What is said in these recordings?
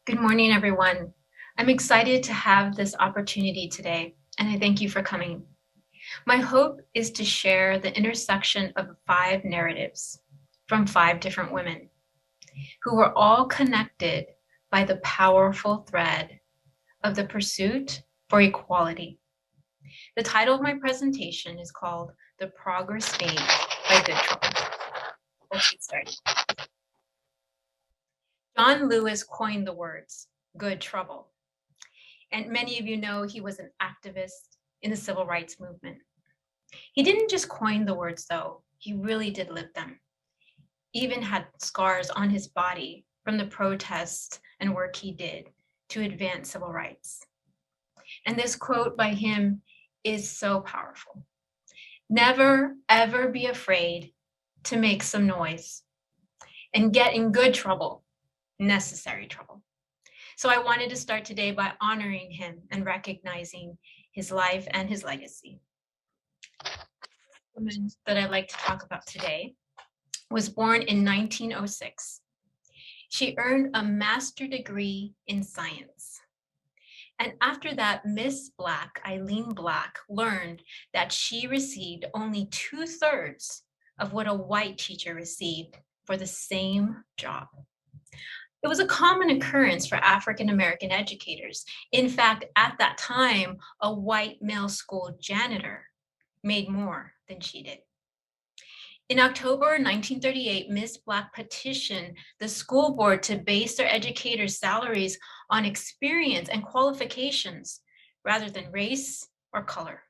Good morning, everyone. I'm excited to have this opportunity today, and I thank you for coming. My hope is to share the intersection of 5 narratives from 5 different women who were all connected by the powerful thread of the pursuit for equality. The title of my presentation is called The Progress Made by Good Trouble. Let's get started. John Lewis coined the words good trouble. And many of you know he was an activist in the civil rights movement. He didn't just coin the words, though, he really did live them. Even had scars on his body from the protests and work he did to advance civil rights. And this quote by him is so powerful. Never, ever be afraid to make some noise and get in good trouble, necessary trouble. So I wanted to start today by honoring him and recognizing his life and his legacy. The woman that I'd like to talk about today was born in 1906. She earned a master's degree in science. And after that, Miss Black, Eileen Black, learned that she received only 2/3 of what a white teacher received for the same job. It was a common occurrence for African American educators. In fact, at that time, a white male school janitor made more than she did. In October 1938, Ms. Black petitioned the school board to base their educators' salaries on experience and qualifications rather than race or color.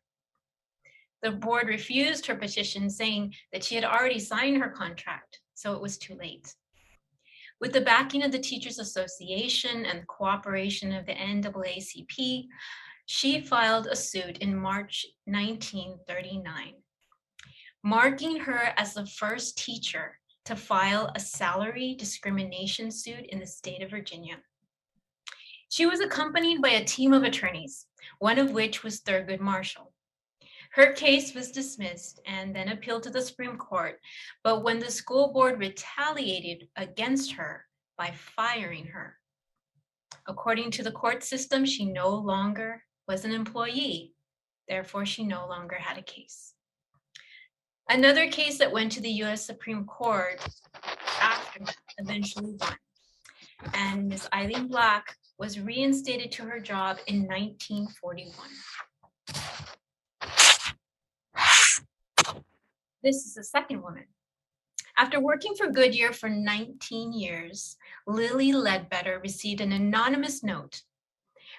The board refused her petition, saying that she had already signed her contract, so it was too late. With the backing of the Teachers Association and the cooperation of the NAACP, she filed a suit in March 1939, marking her as the first teacher to file a salary discrimination suit in the state of Virginia. She was accompanied by a team of attorneys, one of which was Thurgood Marshall. Her case was dismissed and then appealed to the Supreme Court, but when the school board retaliated against her by firing her, according to the court system, she no longer was an employee. Therefore, she no longer had a case. Another case that went to the US Supreme Court after that eventually won, and Ms. Eileen Black was reinstated to her job in 1941. This is the second woman. After working for Goodyear for 19 years, Lily Ledbetter received an anonymous note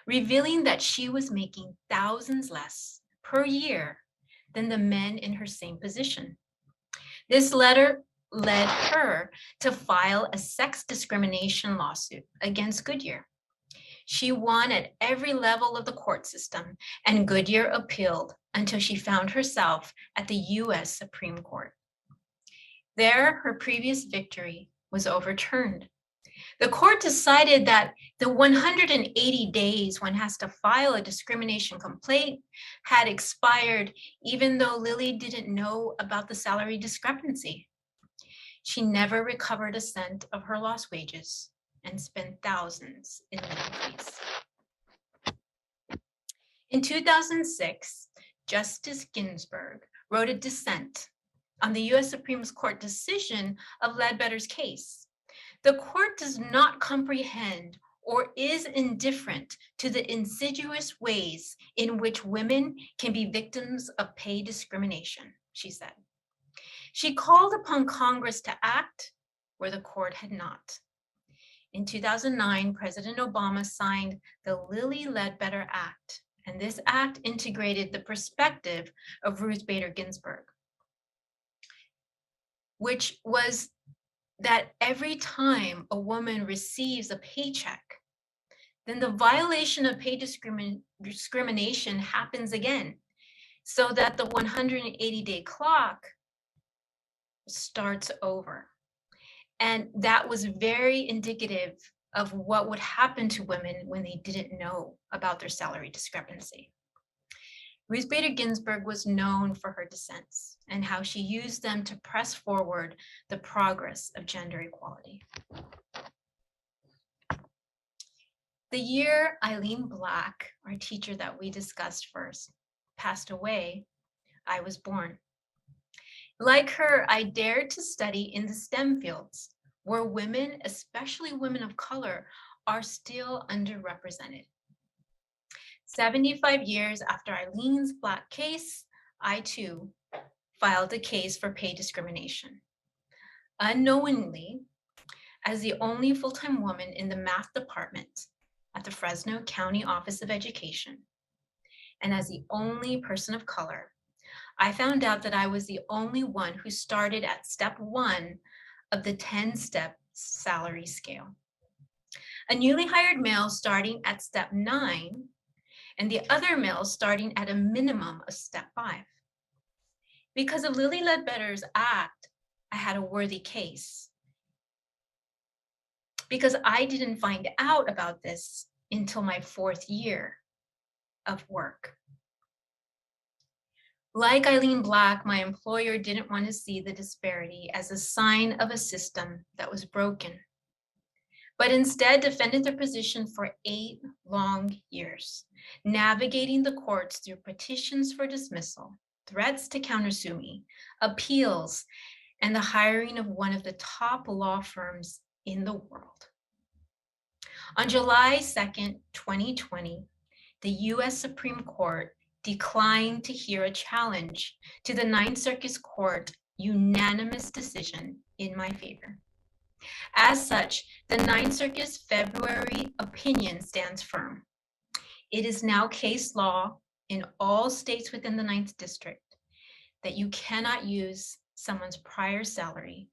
revealing that she was making thousands less per year than the men in her same position. This letter led her to file a sex discrimination lawsuit against Goodyear. She won at every level of the court system, and Goodyear appealed until she found herself at the US Supreme Court. There, her previous victory was overturned. The court decided that the 180 days one has to file a discrimination complaint had expired, even though Lily didn't know about the salary discrepancy. She never recovered a cent of her lost wages and spent thousands in legal fees. In 2006, Justice Ginsburg wrote a dissent on the US Supreme Court decision of Ledbetter's case. The court does not comprehend or is indifferent to the insidious ways in which women can be victims of pay discrimination, she said. She called upon Congress to act where the court had not. In 2009, President Obama signed the Lilly Ledbetter Act, and this act integrated the perspective of Ruth Bader Ginsburg, which was that every time a woman receives a paycheck, then the violation of pay discrimination happens again, so that the 180-day clock starts over. And that was very indicative of what would happen to women when they didn't know about their salary discrepancy. Ruth Bader Ginsburg was known for her dissents and how she used them to press forward the progress of gender equality. The year Eileen Black, our teacher that we discussed first, passed away, I was born. Like her, I dared to study in the STEM fields, where women, especially women of color, are still underrepresented. 75 years after Eileen's Black case, I too filed a case for pay discrimination. Unknowingly, as the only full-time woman in the math department at the Fresno County Office of Education, and as the only person of color, I found out that I was the only one who started at step 1 of the 10-step salary scale. A newly hired male starting at step 9, and the other male starting at a minimum of step 5. Because of Lilly Ledbetter's act, I had a worthy case. Because I didn't find out about this until my 4th year of work. Like Eileen Black, my employer didn't want to see the disparity as a sign of a system that was broken, but instead defended their position for 8 long years, navigating the courts through petitions for dismissal, threats to countersue me, appeals, and the hiring of one of the top law firms in the world. On July 2nd, 2020, the US Supreme Court declined to hear a challenge to the Ninth Circuit Court unanimous decision in my favor. As such, the Ninth Circuit's February opinion stands firm. It is now case law in all states within the Ninth District that you cannot use someone's prior salary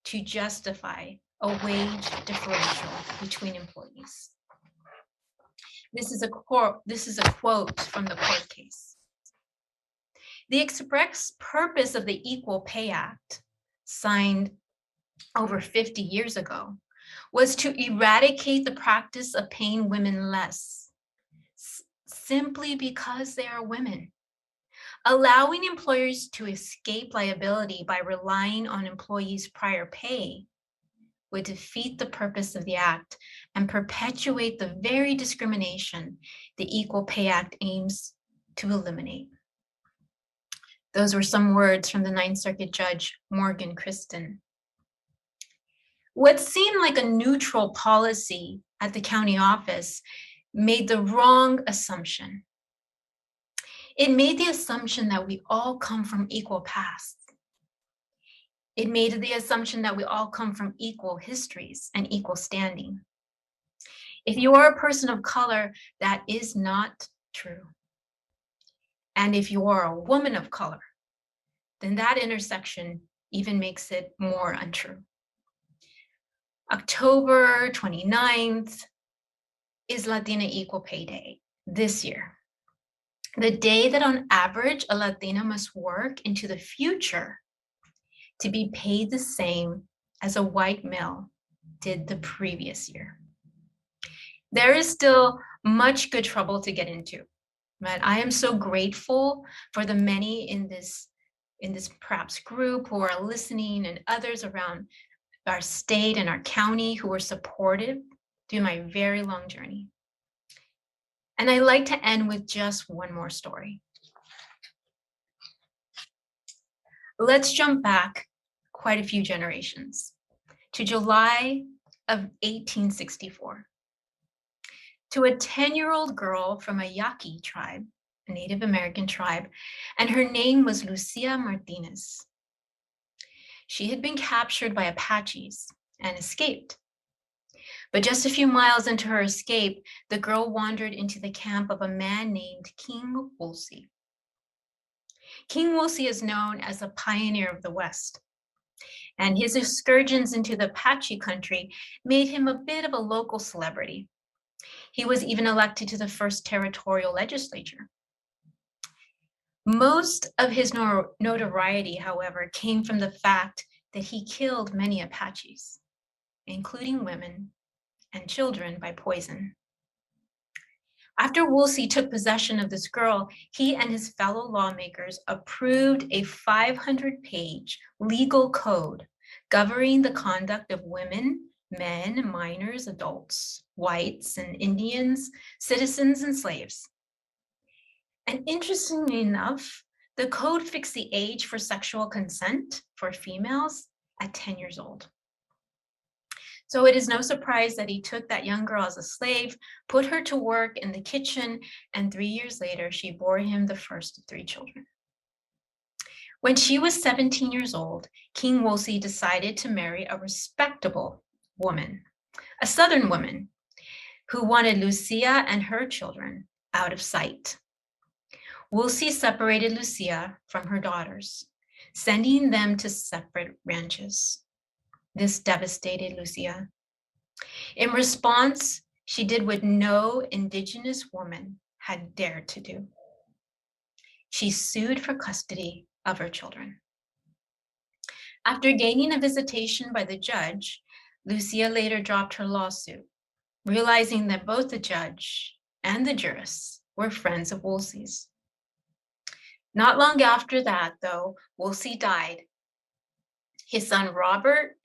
to justify a wage differential between employees. This is a quote from the court case. The express purpose of the Equal Pay Act, signed over 50 years ago, was to eradicate the practice of paying women less, simply because they are women. Allowing employers to escape liability by relying on employees' prior pay would defeat the purpose of the act and perpetuate the very discrimination the Equal Pay Act aims to eliminate. Those were some words from the Ninth Circuit Judge Morgan Christen. What seemed like a neutral policy at the county office made the wrong assumption. It made the assumption that we all come from equal pasts. It made the assumption that we all come from equal histories and equal standing. If you are a person of color, that is not true. And if you are a woman of color, then that intersection even makes it more untrue. October 29th is Latina Equal Pay Day this year. The day that on average a Latina must work into the future to be paid the same as a white male did the previous year. There is still much good trouble to get into, but I am so grateful for the many in this perhaps group who are listening and others around our state and our county who were supportive through my very long journey. And I like to end with just one more story. Let's jump back quite a few generations to July of 1864, to a 10-year-old girl from a Yaqui tribe, a Native American tribe, and her name was Lucia Martinez. She had been captured by Apaches and escaped. But just a few miles into her escape, the girl wandered into the camp of a man named King Woolsey. King Woolsey is known as a pioneer of the West, and his excursions into the Apache country made him a bit of a local celebrity. He was even elected to the first territorial legislature. Most of his notoriety, however, came from the fact that he killed many Apaches, including women and children, by poison. After Woolsey took possession of this girl, he and his fellow lawmakers approved a 500-page legal code governing the conduct of women, men, minors, adults, whites and Indians, citizens and slaves. And interestingly enough, the code fixed the age for sexual consent for females at 10 years old. So it is no surprise that he took that young girl as a slave, put her to work in the kitchen, and 3 years later, she bore him the first of 3 children. When she was 17 years old, King Wolsey decided to marry a respectable woman, a Southern woman, who wanted Lucia and her children out of sight. Wolsey separated Lucia from her daughters, sending them to separate ranches. This devastated Lucia. In response, she did what no indigenous woman had dared to do. She sued for custody of her children. After gaining a visitation by the judge, Lucia later dropped her lawsuit, realizing that both the judge and the jurists were friends of Wolsey's. Not long after that, though, Wolsey died. His son Robert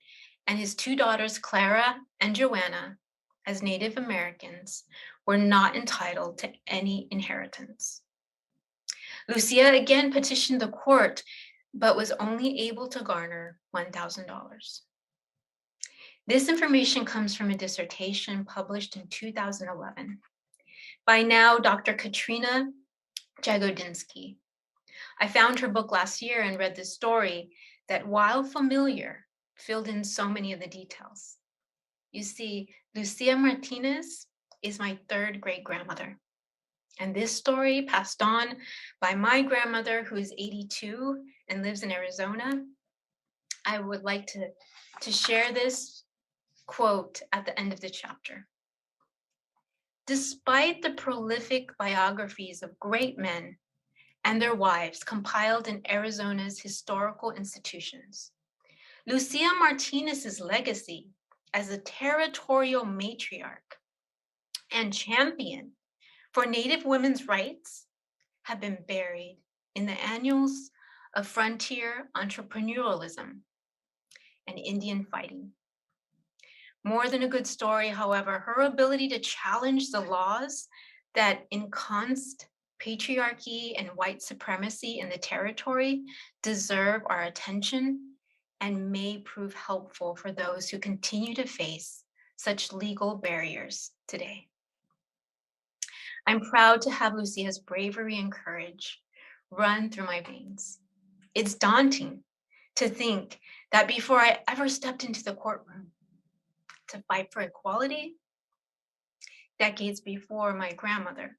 and his 2 daughters, Clara and Joanna, as Native Americans, were not entitled to any inheritance. Lucia again petitioned the court, but was only able to garner $1,000. This information comes from a dissertation published in 2011 by now Dr. Katrina Jagodinsky. I found her book last year and read this story that, while familiar, filled in so many of the details. You see, Lucia Martinez is my 3rd great-grandmother. And this story, passed on by my grandmother, who is 82 and lives in Arizona, I would like to share this quote at the end of the chapter. Despite the prolific biographies of great men and their wives compiled in Arizona's historical institutions, Lucia Martinez's legacy as a territorial matriarch and champion for Native women's rights have been buried in the annals of frontier entrepreneurialism and Indian fighting. More than a good story, however, her ability to challenge the laws that ensconced patriarchy and white supremacy in the territory deserve our attention and may prove helpful for those who continue to face such legal barriers today. I'm proud to have Lucia's bravery and courage run through my veins. It's daunting to think that before I ever stepped into the courtroom to fight for equality, decades before my grandmother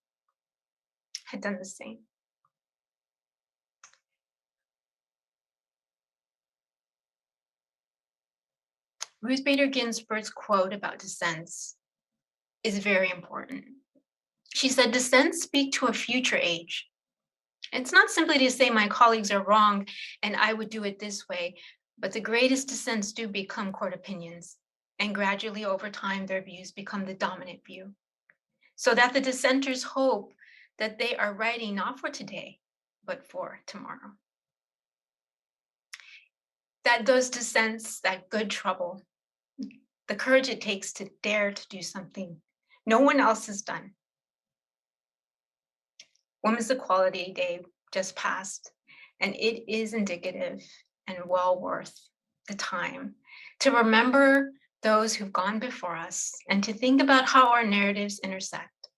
had done the same. Ruth Bader Ginsburg's quote about dissents is very important. She said, "Dissents speak to a future age. It's not simply to say my colleagues are wrong and I would do it this way, but the greatest dissents do become court opinions, and gradually over time their views become the dominant view, so that the dissenters hope that they are writing not for today, but for tomorrow." That those dissents, that good trouble, the courage it takes to dare to do something no one else has done. Women's Equality Day just passed, and it is indicative and well worth the time to remember those who've gone before us and to think about how our narratives intersect.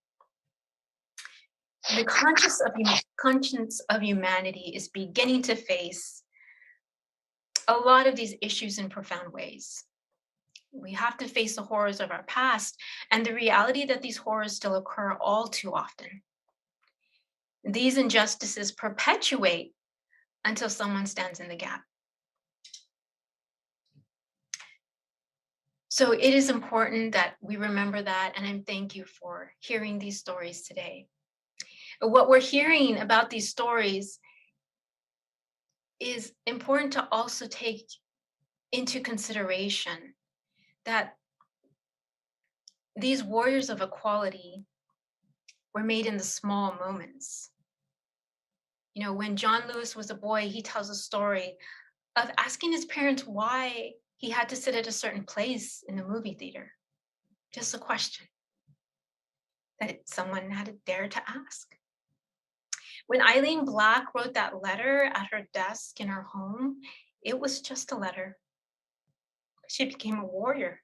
The conscience of humanity is beginning to face a lot of these issues in profound ways. We have to face the horrors of our past and the reality that these horrors still occur all too often. These injustices perpetuate until someone stands in the gap. So it is important that we remember that, and I thank you for hearing these stories today. What we're hearing about these stories is important to also take into consideration that these warriors of equality were made in the small moments. You know, when John Lewis was a boy, he tells a story of asking his parents why he had to sit at a certain place in the movie theater. Just a question that someone had to dare to ask. When Eileen Black wrote that letter at her desk in her home, it was just a letter. She became a warrior.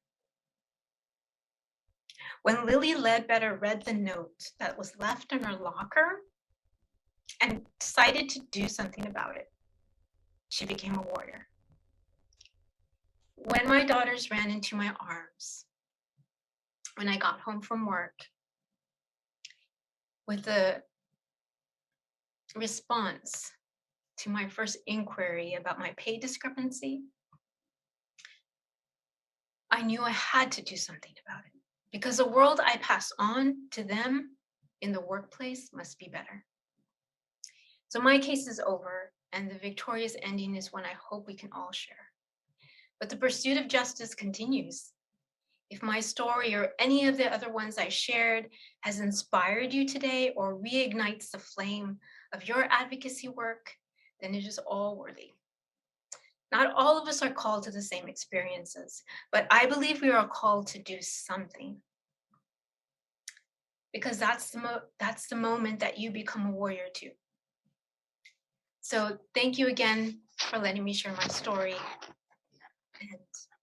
When Lily Ledbetter read the note that was left in her locker and decided to do something about it, she became a warrior. When my daughters ran into my arms, when I got home from work with the response to my first inquiry about my pay discrepancy, I knew I had to do something about it because the world I pass on to them in the workplace must be better. So my case is over, and the victorious ending is one I hope we can all share. But the pursuit of justice continues. If my story or any of the other ones I shared has inspired you today or reignites the flame of your advocacy work, then it is all worthy. Not all of us are called to the same experiences, but I believe we are called to do something. Because that's the moment that you become a warrior too. So thank you again for letting me share my story.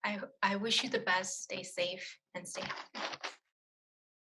And I wish you the best. Stay safe and stay healthy.